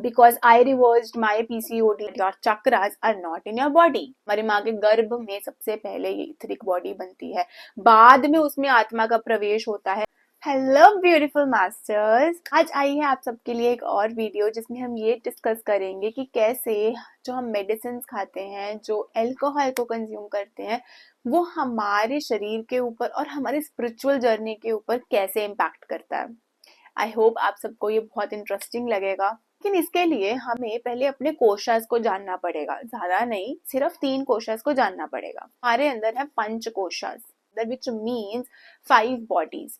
Because I reversed my PCOD, your chakras are not in your body. हमारी माँ के गर्भ में सबसे पहले ये इथरिक बॉडी बनती है, बाद में उसमें आत्मा का प्रवेश होता है। हेलो ब्यूटीफुल मास्टर्स, आज आई है आप सबके लिए एक और वीडियो जिसमें हम ये डिस्कस करेंगे कि कैसे जो हम मेडिसिन खाते हैं, जो अल्कोहल को कंज्यूम करते हैं, वो हमारे शरीर के ऊपर और हमारे स्पिरिचुअल जर्नी के ऊपर कैसे इम्पैक्ट करता है। आई होप आप सबको ये बहुत इंटरेस्टिंग लगेगा। लेकिन इसके लिए हमें पहले अपने कोशास को जानना पड़ेगा, ज्यादा नहीं, सिर्फ 3 कोशास को जानना पड़ेगा। हमारे अंदर है पंच कोशास, विच मीन्स 5 बॉडीज।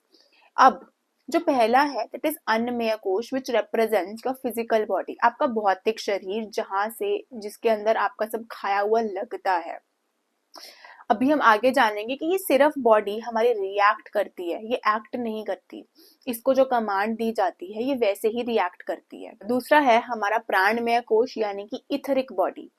अब जो पहला है दैट इज अन्नमय कोश, विच रिप्रेजेंट्स योर फिजिकल बॉडी, आपका भौतिक शरीर, जहां से जिसके अंदर आपका सब खाया हुआ लगता है। अभी हम आगे जानेंगे कि ये सिर्फ बॉडी हमारी रिएक्ट करती है, ये एक्ट नहीं करती। इसको जो कमांड दी जाती है ये वैसे ही रिएक्ट करती है। दूसरा है हमारा प्राणमय कोश यानी कि इथरिक बॉडी।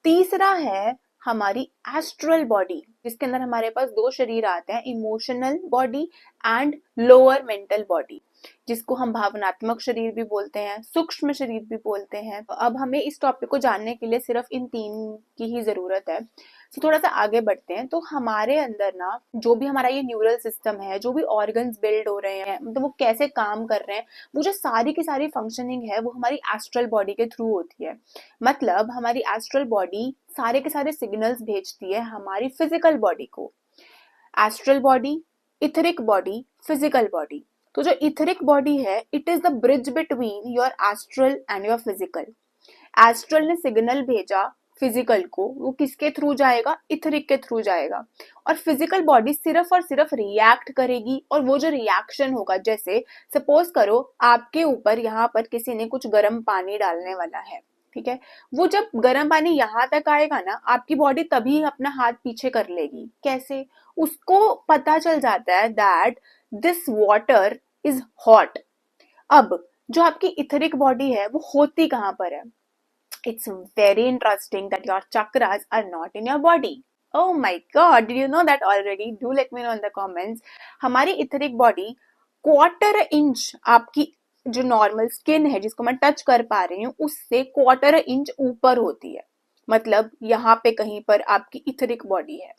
तीसरा है हमारी एस्ट्रल बॉडी, जिसके अंदर हमारे पास 2 शरीर आते हैं, emotional body and lower mental body, जिसको हम भावनात्मक शरीर भी बोलते हैं, सूक्ष्म शरीर भी बोलते हैं। अब हमें इस टॉपिक को जानने के लिए सिर्फ इन 3 की ही जरूरत है। तो थोड़ा सा आगे बढ़ते हैं। तो हमारे अंदर ना जो भी हमारा ये न्यूरल सिस्टम है, जो भी ऑर्गन्स बिल्ड हो रहे हैं, मतलब वो कैसे काम कर रहे हैं, वो जो सारी की सारी फंक्शनिंग है वो हमारी एस्ट्रल बॉडी के थ्रू होती है। मतलब हमारी एस्ट्रल बॉडी सारे के सारे सिग्नल्स भेजती है हमारी फिजिकल बॉडी को। Astral body, etheric body, physical body. तो जो इथरिक बॉडी है, it is the bridge between your astral and your physical. Astral ने सिग्नल भेजा फिजिकल को, वो किसके थ्रू जाएगा? इथरिक के थ्रू जाएगा। और फिजिकल बॉडी सिर्फ और सिर्फ रिएक्ट करेगी, और वो जो रिएक्शन होगा, जैसे सपोज करो आपके ऊपर यहाँ पर किसी ने कुछ गर्म पानी डालने वाला है, ठीक है, वो जब गर्म पानी यहाँ तक आएगा ना, आपकी बॉडी तभी अपना हाथ पीछे कर लेगी। कैसे? उसको पता चल जाता है that this water is hot. अब जो आपकी इथरिक बॉडी है वो होती कहाँ पर है? It's very interesting that your chakras are not in your body. Oh my god, did you know that already? Do let me know in the comments. हमारी इथरिक बॉडी 1/4 इंच आपकी जो normal skin है, जिसको मैं touch कर पा रही हूँ, उससे 1/4 इंच ऊपर होती है। मतलब यहाँ पे कहीं पर आपकी इथरिक बॉडी है।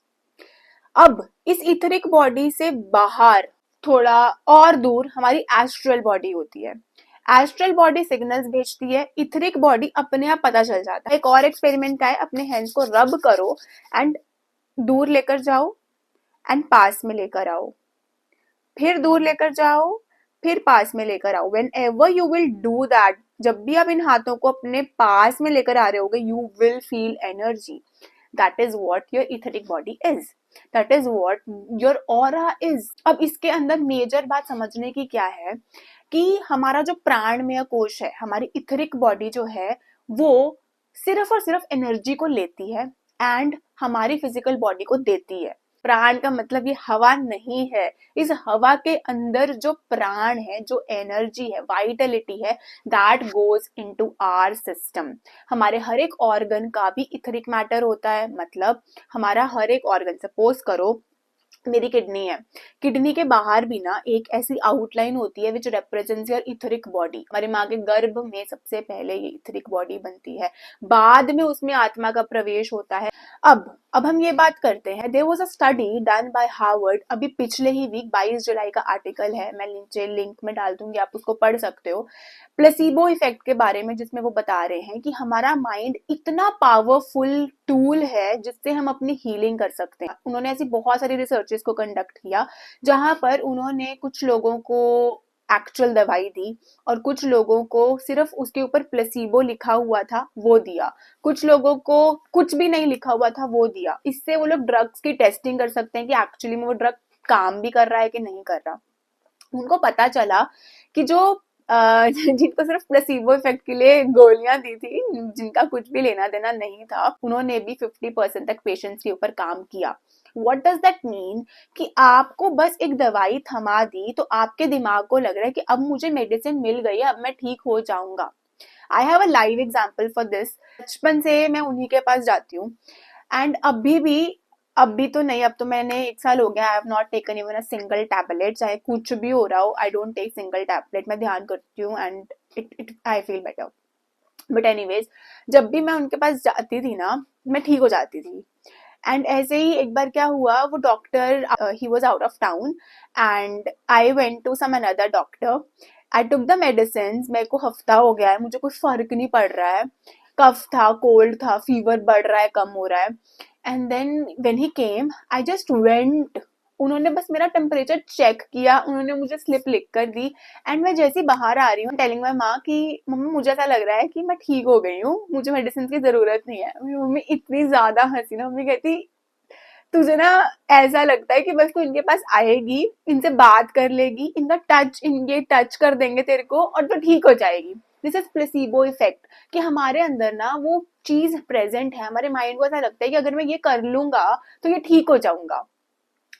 अब इस इथरिक बॉडी से बाहर थोड़ा और दूर हमारी एस्ट्रल बॉडी होती है। एस्ट्रल बॉडी सिग्नल्स भेजती है, इथरिक बॉडी अपने आप पता चल जाता है। एक और एक्सपेरिमेंट का है, अपने हैंड्स को रब करो एंड दूर लेकर जाओ एंड पास में लेकर आओ, फिर दूर लेकर जाओ, फिर पास में लेकर आओ। When ever you will do that, जब भी आप इन हाथों को अपने पास में लेकर आ रहे होगे, you will feel energy. That is what your etheric body is, that is what your aura is. अब इसके अंदर मेजर बात समझने की क्या है कि हमारा जो प्राणमय कोश है, हमारी इथरिक बॉडी जो है, वो सिर्फ और सिर्फ एनर्जी को लेती है एंड हमारी फिजिकल बॉडी को देती है। प्राण का मतलब ये हवा नहीं है, इस हवा के अंदर जो प्राण है, जो एनर्जी है, वाइटलिटी है, that goes into our system. हमारे हर एक ऑर्गन का भी इथरिक मैटर होता है। मतलब हमारा हर एक ऑर्गन, सपोज करो मेरी किडनी है, किडनी के बाहर भी ना एक ऐसी आउटलाइन होती है विच रिप्रेजेंट्स योर इथरिक बॉडी। हमारी माँ के गर्भ में सबसे पहले ये इथरिक बॉडी बनती है, बाद में उसमें आत्मा का प्रवेश होता है। अब हम ये बात करते हैं, there was a study done by Harvard, अभी पिछले ही वीक 22 जुलाई का आर्टिकल है, मैं नीचे लिंक में डाल दूंगी, आप उसको पढ़ सकते हो, प्लेसिबो इफेक्ट के बारे में, जिसमें वो बता रहे हैं कि हमारा माइंड इतना पावरफुल टूल है जिससे हम अपनी हीलिंग कर सकते हैं। उन्होंने ऐसी बहुत सारी रिसर्चेस को कंडक्ट किया, जहां पर उन्होंने कुछ लोगों को एक्चुअल दवाई दी और कुछ लोगों को सिर्फ उसके ऊपर प्लेसिबो लिखा हुआ था वो दिया, कुछ लोगों को कुछ भी नहीं लिखा हुआ था वो दिया। इससे वो लोग ड्रग्स की टेस्टिंग कर सकते हैं कि एक्चुअली में वो ड्रग काम भी कर रहा है कि नहीं कर रहा। उनको पता चला कि जो जिनको सिर्फ प्लेसिबो इफेक्ट के लिए गोलियां दी थी, जिनका कुछ भी लेना देना नहीं था, उन्होंने भी 50% तक पेशेंट्स के ऊपर काम किया। What does that mean? कि आपको बस एक दवाई थमा दी तो आपके दिमाग को लग रहा है कि अब मुझे मेडिसिन मिल गई है, अब मैं ठीक हो जाऊंगा। I have a live example for this. बचपन से मैं उन्हीं के पास जाती हूँ एंड अभी तो नहीं, अब तो मैंने 1 साल हो गया, I have not taken even a single tablet, चाहे कुछ भी हो रहा हो, I don't take single tablet. मैं ध्यान करती हूँ and it I feel better. But anyways, जब भी मैं उनके पास जाती थी ना, मैं ठीक हो जाती थी। एंड ऐसे ही एक बार क्या हुआ, वो डॉक्टर ही was out of town and I went to some another doctor. I took the medicine, मेरे को हफ्ता हो गया है, मुझे कोई फर्क नहीं पड़ रहा है, कफ था, कोल्ड था, फीवर बढ़ रहा है, कम हो रहा है। And then when he came, I just went, उन्होंने बस मेरा टेम्परेचर चेक किया, उन्होंने मुझे स्लिप लिख कर दी। एंड मैं जैसे ही बाहर आ रही हूँ, टेलिंग माई माँ कि मम्मी मुझे ऐसा लग रहा है कि मैं ठीक हो गई हूँ, मुझे मेडिसिन की जरूरत नहीं है। मेरी मम्मी इतनी ज्यादा हंसी ना, मम्मी कहती तुझे ना ऐसा लगता है कि बस तू इनके पास आएगी, इनसे बात कर लेगी, इनका टच, इनके टच कर देंगे तेरे को और तो ठीक हो जाएगी। दिस इज प्लेसिबो इफेक्ट, कि हमारे अंदर ना वो चीज प्रेजेंट है, हमारे माइंड को ऐसा लगता है कि अगर मैं ये कर लूंगा तो ये ठीक हो जाऊंगा,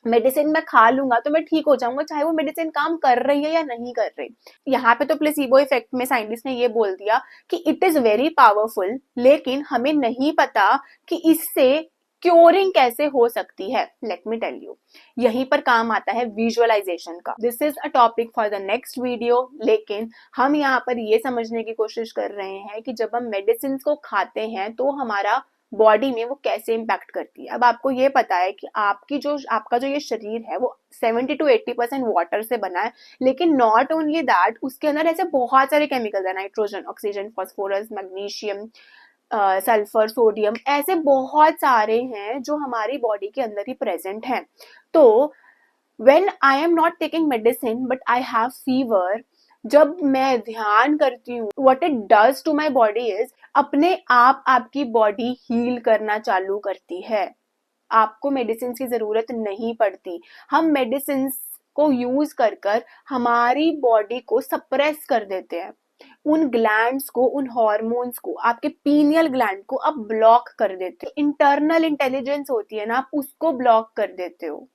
मेडिसिन मैं खा लूंगा तो मैं ठीक हो जाऊंगा, चाहे वो मेडिसिन काम कर रही है या नहीं कर रही। यहाँ पे तो प्लेसिबो इफेक्ट में साइंटिस्ट ने ये बोल दिया कि इट इज वेरी पावरफुल, लेकिन हमें नहीं पता कि इससे क्योरिंग कैसे हो सकती है। लेट मी टेल यू, यहीं पर काम आता है विजुअलाइजेशन का। This is a topic for the next video, लेकिन हम यहाँ पर ये समझने की कोशिश कर रहे हैं कि जब हम मेडिसिन को खाते हैं तो हमारा बॉडी में वो कैसे इम्पैक्ट करती है। अब आपको ये पता है कि आपका जो ये शरीर है वो 70 to 80% वाटर से बना है, लेकिन नॉट ओनली दैट, उसके अंदर ऐसे बहुत सारे केमिकल्स है, nitrogen, oxygen, phosphorus, magnesium, sulphur, sodium, ऐसे बहुत सारे हैं जो हमारी बॉडी के अंदर ही प्रेजेंट हैं। तो when I am not taking medicine but I have fever, जब मैं ध्यान करती हूँ, what it does to my body is, अपने आप आपकी बॉडी हील करना चालू करती है, आपको मेडिसिन की जरूरत नहीं पड़ती। हम मेडिसिन को यूज कर कर हमारी बॉडी को सप्रेस कर देते हैं, उन ग्लैंड्स को, उन हॉर्मोन्स को, आपके पीनियल ग्लैंड को आप ब्लॉक कर देते हो। इंटरनल इंटेलिजेंस होती है ना, आप उसको ब्लॉक कर देते हो।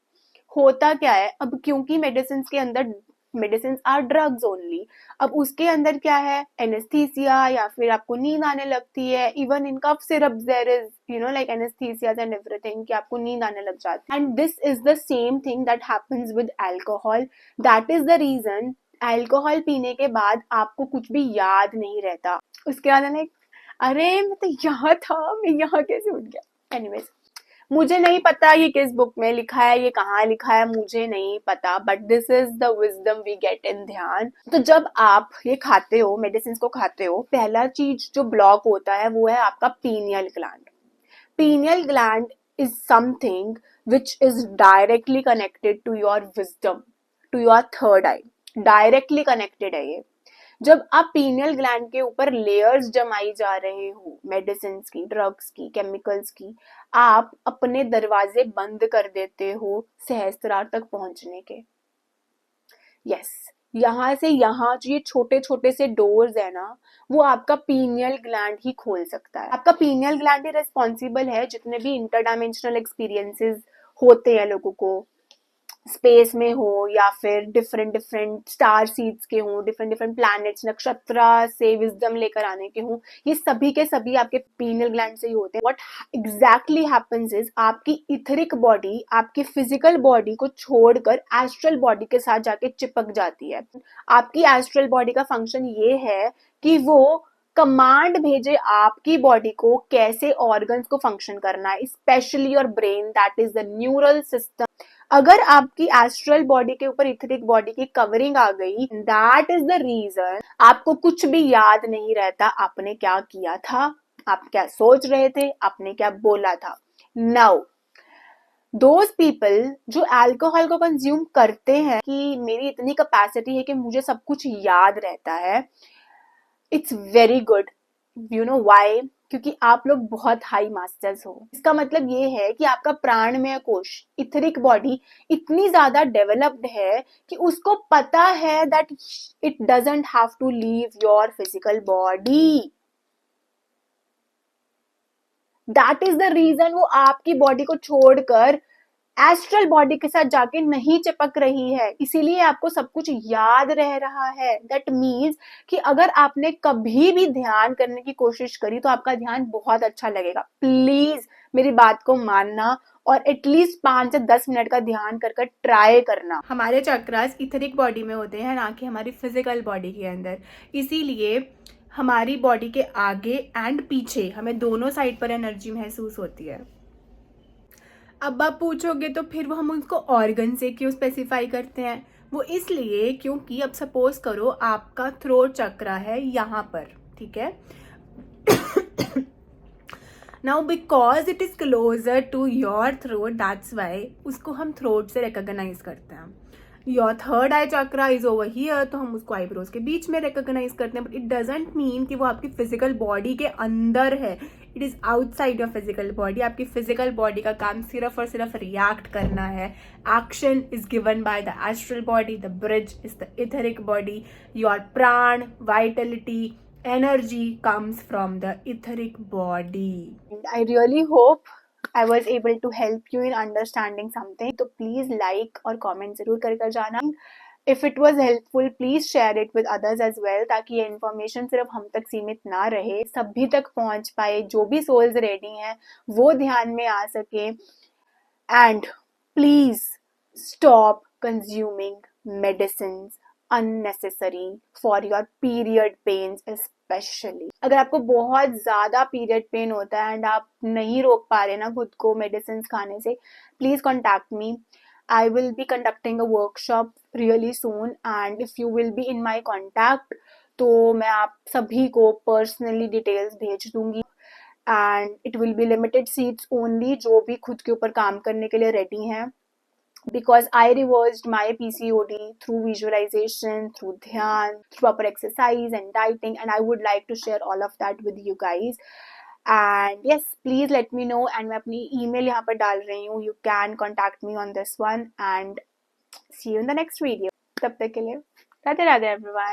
होता क्या है, अब क्योंकि मेडिसिन के अंदर, मेडिसिन आर ड्रग्स ओनली, अब उसके अंदर क्या है, एनेस्थीसिया, या फिर आपको नींद आने लगती है। Even in cough syrup there is like anaesthesia and everything, कि आपको नींद आने लग जाती है। And this is the same thing that happens with alcohol. That is the reason alcohol पीने के बाद आपको कुछ भी याद नहीं रहता। उसके बाद लाइक, अरे मैं तो यहाँ था, मैं यहाँ कैसे उठ गया। एनीवेज, मुझे नहीं पता ये किस बुक में लिखा है, ये कहाँ लिखा है, मुझे नहीं पता, but this is the wisdom we get in ध्यान। तो जब आप ये खाते हो, मेडिसिन को खाते हो, पहला चीज जो ब्लॉक होता है वो है आपका pineal gland. Pineal gland is something which is directly connected to your wisdom, to your third eye, directly connected है ये। जब आप पीनियल ग्लैंड के ऊपर लेयर्स जमाई जा रहे हो, मेडिसिन की, ड्रग्स की, केमिकल्स की, आप अपने दरवाजे बंद कर देते हो सहस्त्रार तक पहुंचने के। यस, यहाँ से यहाँ जो ये छोटे छोटे से डोर्स है ना, वो आपका पीनियल ग्लैंड ही खोल सकता है। आपका पीनियल ग्लैंड ही रिस्पॉन्सिबल है, जितने भी इंटरडायमेंशनल एक्सपीरियंसेस होते हैं लोगों को, स्पेस में हो या फिर डिफरेंट डिफरेंट स्टार सीड्स के हों, डिफरेंट डिफरेंट प्लैनेट्स, नक्षत्र से विजडम लेकर आने के हों, ये सभी के सभी आपके पीनियल ग्लैंड से ही होते हैं। व्हाट एग्जैक्टली हैपेंस इज, आपकी इथरिक बॉडी आपकी फिजिकल बॉडी को छोड़कर एस्ट्रल बॉडी के साथ जाके चिपक जाती है। आपकी एस्ट्रल बॉडी का फंक्शन ये है कि वो कमांड भेजे आपकी बॉडी को कैसे ऑर्गन्स को फंक्शन करना है, specially your brain, that is the neural system. अगर आपकी एस्ट्रल बॉडी के ऊपर इथरिक बॉडी की कवरिंग आ गई, दैट इज द रीजन आपको कुछ भी याद नहीं रहता, आपने क्या किया था, आप क्या सोच रहे थे, आपने क्या बोला था। नाउ दोज पीपल जो अल्कोहल को कंज्यूम करते हैं कि मेरी इतनी कैपेसिटी है कि मुझे सब कुछ याद रहता है, it's very good. You know why? क्योंकि आप लोग बहुत हाई मास्टर्स हो। इसका मतलब ये है कि आपका प्राणमय कोश, इथरिक बॉडी इतनी ज्यादा डेवलप्ड है कि उसको पता है that it doesn't have to leave your physical body. That is the reason वो आपकी बॉडी को छोड़कर एस्ट्रल बॉडी के साथ जाके नहीं चिपक रही है, इसीलिए आपको सब कुछ याद रह रहा है। दैट मीन्स कि अगर आपने कभी भी ध्यान करने की कोशिश करी तो आपका ध्यान बहुत अच्छा लगेगा। प्लीज मेरी बात को मानना और एटलीस्ट 5 से 10 मिनट का ध्यान कर ट्राई करना। हमारे चक्रास इथरिक बॉडी में होते हैं, ना कि हमारी फिजिकल बॉडी के अंदर, इसीलिए हमारी बॉडी के आगे एंड पीछे हमें दोनों साइड पर एनर्जी महसूस होती है। अब आप पूछोगे तो फिर वो हम उसको ऑर्गन से क्यों स्पेसिफाई करते हैं? वो इसलिए क्योंकि अब सपोज करो आपका थ्रोट चक्रा है यहाँ पर, ठीक है। Now because it is closer to your throat, that's why उसको हम थ्रोट से रिकॉग्नाइज करते हैं। Your third eye chakra is over here, तो हम उसको आईब्रोज के बीच में रिकॉग्नाइज करते हैं, बट इट डजेंट मीन कि वो आपकी फिजिकल बॉडी के अंदर है। It is outside your physical body. आपकी फिजिकल बॉडी का काम सिर्फ और सिर्फ रिएक्ट करना है। Action is given by the astral body, the bridge is the etheric body. Your प्राण, Vitality, energy comes from the etheric body. And I really hope I was able to help you in understanding something. तो please like और comment जरूर कर जाना. If it was helpful, please share it with others as well, ताकि ये information सिर्फ हम तक सीमित ना रहे, सभी तक पहुंच पाए, जो भी souls ready हैं वो ध्यान में आ सके. And please stop consuming medicines unnecessary for your period pains especially. अगर आपको बहुत ज़्यादा पीरियड पेन होता है एंड आप नहीं रोक पा रहे ना खुद को मेडिसिन खाने से, please contact me. I will be conducting a workshop really soon and if you will be in my contact तो मैं आप सभी को पर्सनली डिटेल्स भेज दूंगी. And it will be limited seats only जो भी खुद के ऊपर काम करने के लिए रेडी हैं. Because I reversed my PCOD through visualization, through dhyan, through proper exercise and dieting, and I would like to share all of that with you guys. And yes, please let me know. And मैं अपनी email यहाँ पर डाल रही हूँ. You can contact me on this one. And see you in the next video. तब तक के लिए राधे राधे everyone.